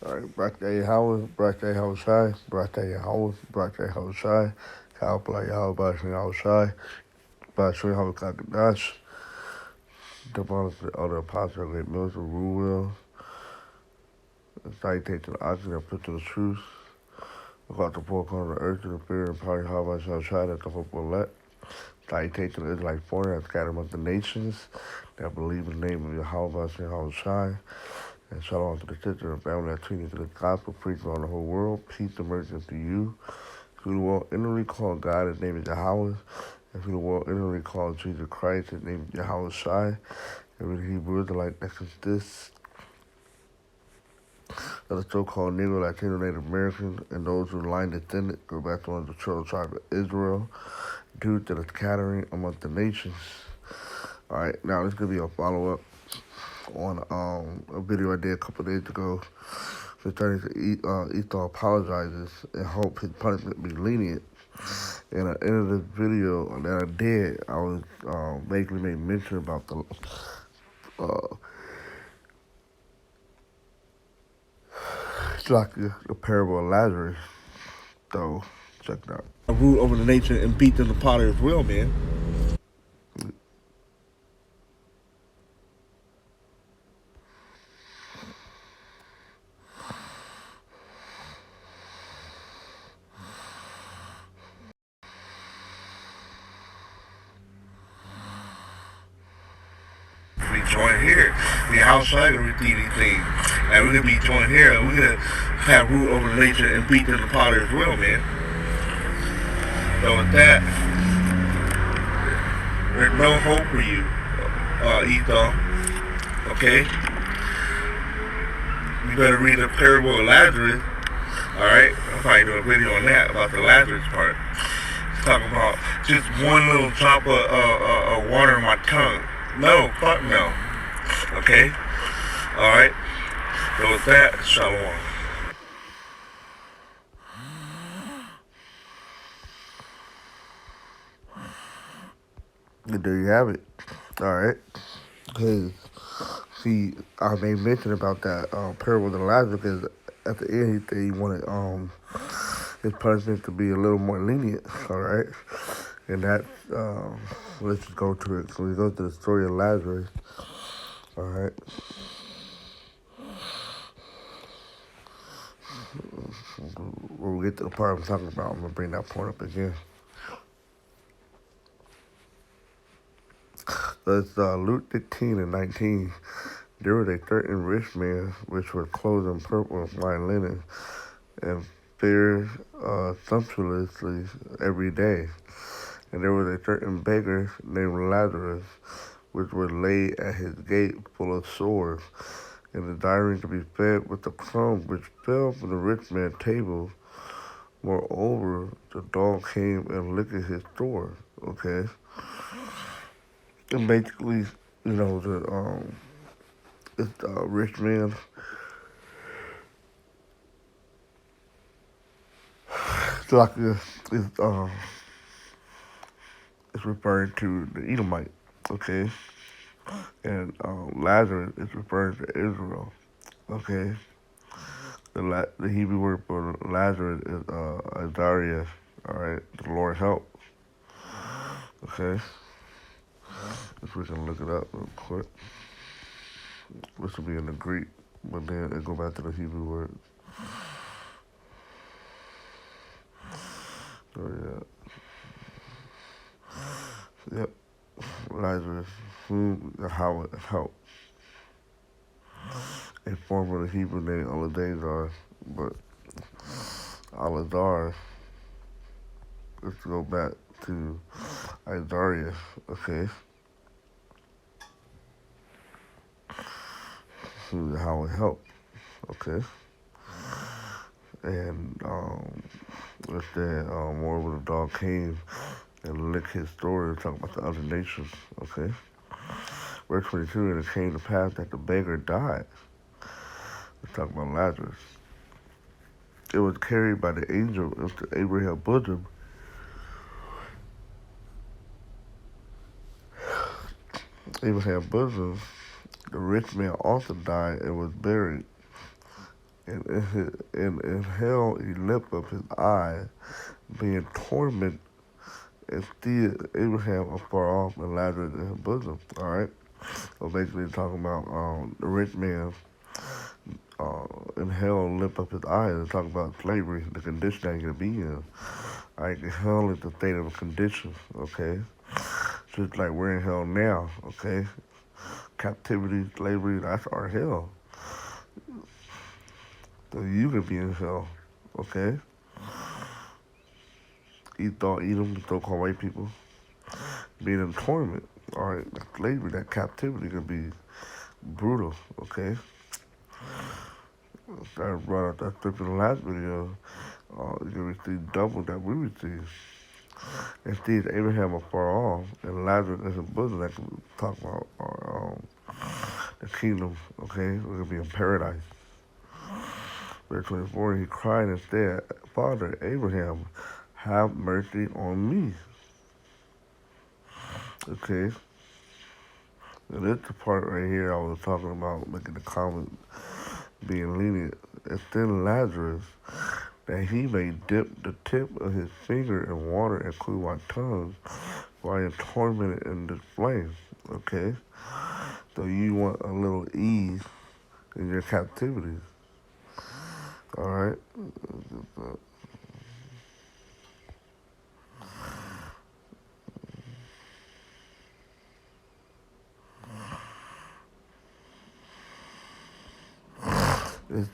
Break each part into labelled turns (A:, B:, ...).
A: All right, birthday Howard, birthday Hosai, birthday Howard, birthday Hosai, Cowboy Howard, birthday Hosai, birthday Howard Kakadash, the bonus of the other apostle, great mills of rule will, citate to the oxygen and put to the truth, about the four corners of the earth to the fear and power how I shall try that the hope will let. Citate to the Israelite foreigner scattered among the nations that believe in the name of Yahweh and Hawashai. And shalom to the sister and family that treated to the gospel preached on the whole world. Peace and mercy to you. Through the world inwardly call God, his name is Yahweh. And through the world inwardly call Jesus Christ, his name is Yahweh Shai. Every Hebrew Israelite that consists of the so-called Negro, Latino, Native Americans, and those who line descendants go back to the 12 tribes of Israel due to the scattering among the nations. All right, now this is going to be a follow-up on a video I did a couple days ago concerning Esau apologizes and hope his punishment be lenient. And at the end of this video that I did, I was basically made mention about the parable of Lazarus. So check it out. Rule over the nation and beat them the potter's wheel, man. We join here. We outside and repeat these things. And we're gonna be joined here. We're gonna have rule over the nation and beat them the potter's wheel, man. So with that, there's no hope for you, Esau. Okay? You better read the parable of Lazarus. Alright? I'll probably do a video on that about the Lazarus part. It's talking about just one little drop of water in my tongue. No, fuck no. Okay? Alright? So with that, shalom. There you have it. Alright? Because, see, I made mention about that parable of Lazarus because at the end he said he wanted his punishment to be a little more lenient. Alright? And that, let's just go to it. So we go to the story of Lazarus. Alright? When we get to the part I'm talking about, I'm going to bring that point up again. So it's Luke 15 and 19. There was a certain rich man which was clothed in purple and fine linen and fared sumptuously every day. And there was a certain beggar named Lazarus which was laid at his gate full of sores and desiring to be fed with the crumbs which fell from the rich man's table. Moreover, the dog came and licked his store. Okay? And basically, it's the rich man. It's referring to the Edomite, okay? And Lazarus is referring to Israel, okay? The Hebrew word for Lazarus is Azariah, all right? The Lord help, okay? If we can look it up real quick. This will be in the Greek, but then it go back to the Hebrew word. So yeah. Yep. Lazarus, whom Yahweh help. A form of the Hebrew name Alazar, but Alazar, let's go back to Isaiah, okay? Who Yahweh help, okay? And let's say moreover the dog came and licked his story, talking about the other nations, okay? Verse 22, and it came to pass that the beggar died. Let's talk about Lazarus. It was carried by the angel into Abraham's bosom. Abraham's bosom, the rich man also died and was buried. And in hell he lift up his eyes, being tormented, and still Abraham afar off and Lazarus in his bosom. All right. So basically, talking about the rich man in hell lift up his eyes and talk about slavery, the condition that you're gonna be in. All right, hell is the state of a condition. Okay, just like we're in hell now. Okay, captivity, slavery, that's our hell. So you can be in hell. Okay, Esau, Edom, the so-called white people, being in torment. All right, that slavery, that captivity can be brutal. Okay, I brought up that scripture in the last video. You can receive double that we receive. Instead, Abraham afar off and Lazarus in his bosom. That can talk about the kingdom. Okay, we're gonna be in paradise. Verse 24. He cried and said, "Father Abraham, have mercy on me." Okay, and this the part right here I was talking about, making the comment, being lenient. And then Lazarus, that he may dip the tip of his finger in water and cool my tongue, while I am tormented in this flame. Okay, so you want a little ease in your captivity. All right. It's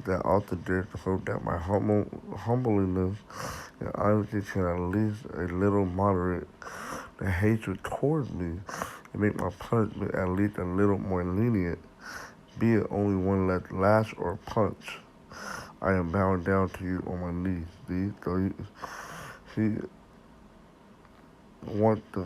A: that author dares to hope that my humbleness and honesty can at least a little moderate the hatred towards me and make my punishment at least a little more lenient, be it only one less lash or punch. I am bowing down to you on my knees. See, so he want the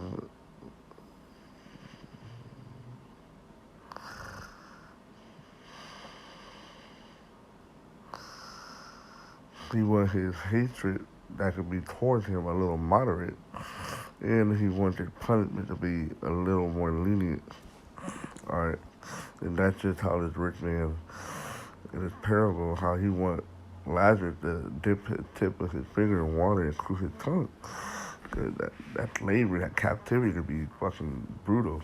A: he want his hatred that could be towards him a little moderate, and he wanted punishment to be a little more lenient. All right, and that's just how this rich man in this parable, how he want Lazarus to dip his tip of his finger in water and cool his tongue. Cause that slavery, that captivity could be fucking brutal.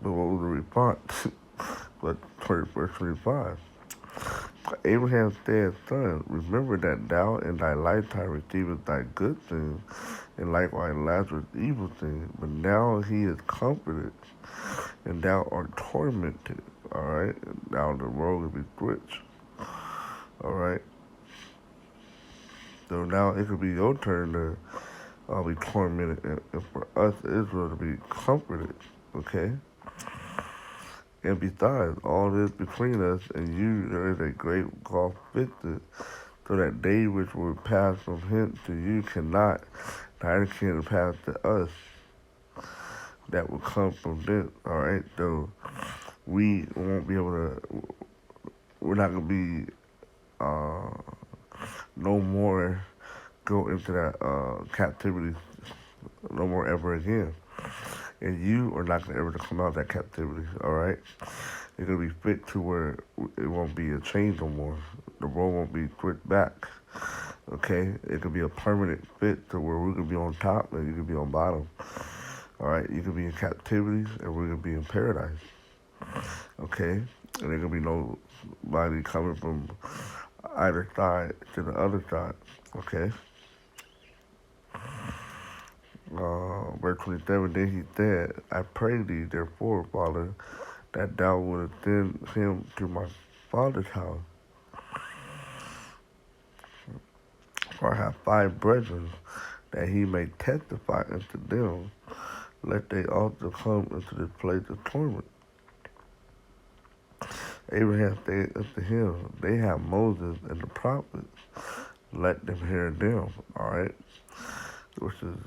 A: But what was the response? But verse 25. Abraham said, Son, remember that thou in thy lifetime receivest thy good things, and likewise Lazarus evil things. But now he is comforted, and thou art tormented. All right? Now the road will be switched. All right? So now it could be your turn to be tormented, and for us, Israel, to be comforted. Okay? And besides, all this between us and you, there is a great gulf fixed, so that they which will pass from hence to you cannot, neither can pass to us that will come from thence. All right, so we won't be able to. We're not gonna be no more go into that captivity no more ever again. And you are not gonna ever come out of that captivity. All right, it's gonna be fit to where it won't be a change no more. The road won't be switched back. Okay, it could be a permanent fit to where we could be on top and you could be on bottom. All right, you could be in captivity and we're gonna be in paradise. Okay, and there gonna be nobody coming from either side to the other side. Okay. Verse 27, then he said, I pray thee, therefore, Father, that thou wouldest send him to my father's house. For I have 5 brethren, that he may testify unto them, let they also come into this place of torment. Abraham said unto him, they have Moses and the prophets, let them hear them. All right, which is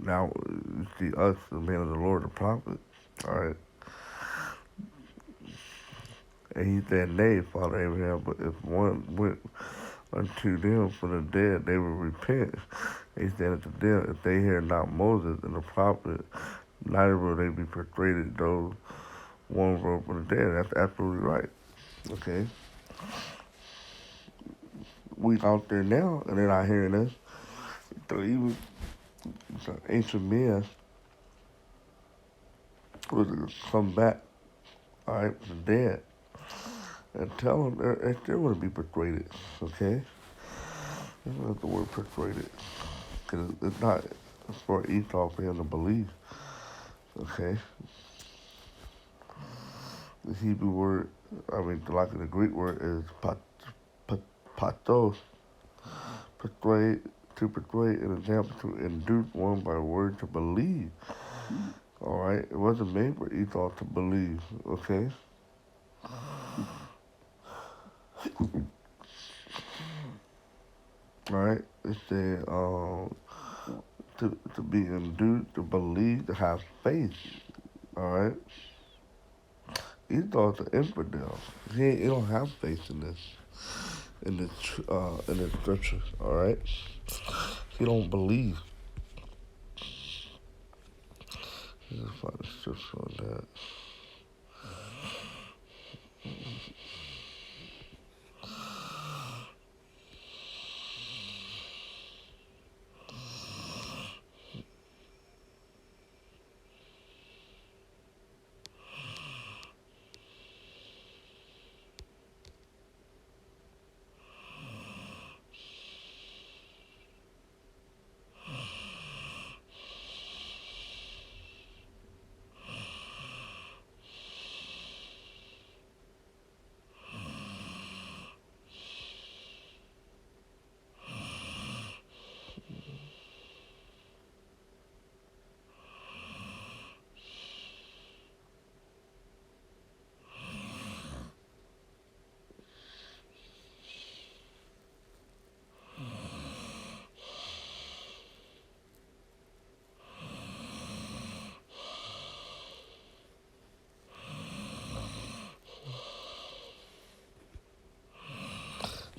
A: now you see us, the men of the Lord, the prophets. All right. And he said, nay, Father Abraham, but if one went unto them from the dead, they will repent. He said unto them, if they hear not Moses and the prophet, Neither will they be persuaded, though one rose from the dead. That's absolutely right. Okay? We out there now, and they're not hearing us. So even the ancient men was to come back, all right, from the dead, and tell them they still want to be persuaded. Okay? That's not the word persuaded. Because it's not for Esau for him to believe. Okay? The Hebrew word, like the Greek word is patos, persuade, to persuade, an example to induce one by word to believe. All right? It wasn't made for Esau to believe. Okay? All right? It said to be induced, to believe, to have faith. All right? Esau's an infidel. He don't have faith in this scripture. All right? He don't believe. Let's find the scripture on that.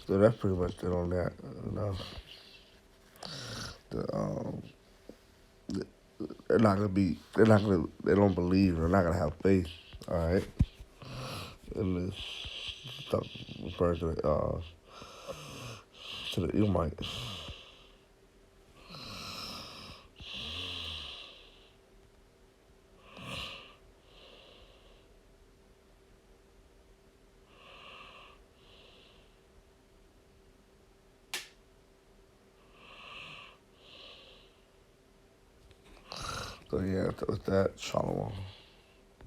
A: So that's pretty much it on that. You know, the, they're not gonna be. They're not gonna. They don't believe. They're not gonna have faith. All right. And this stuff refers to the Edomites. So yeah, with that, shalom.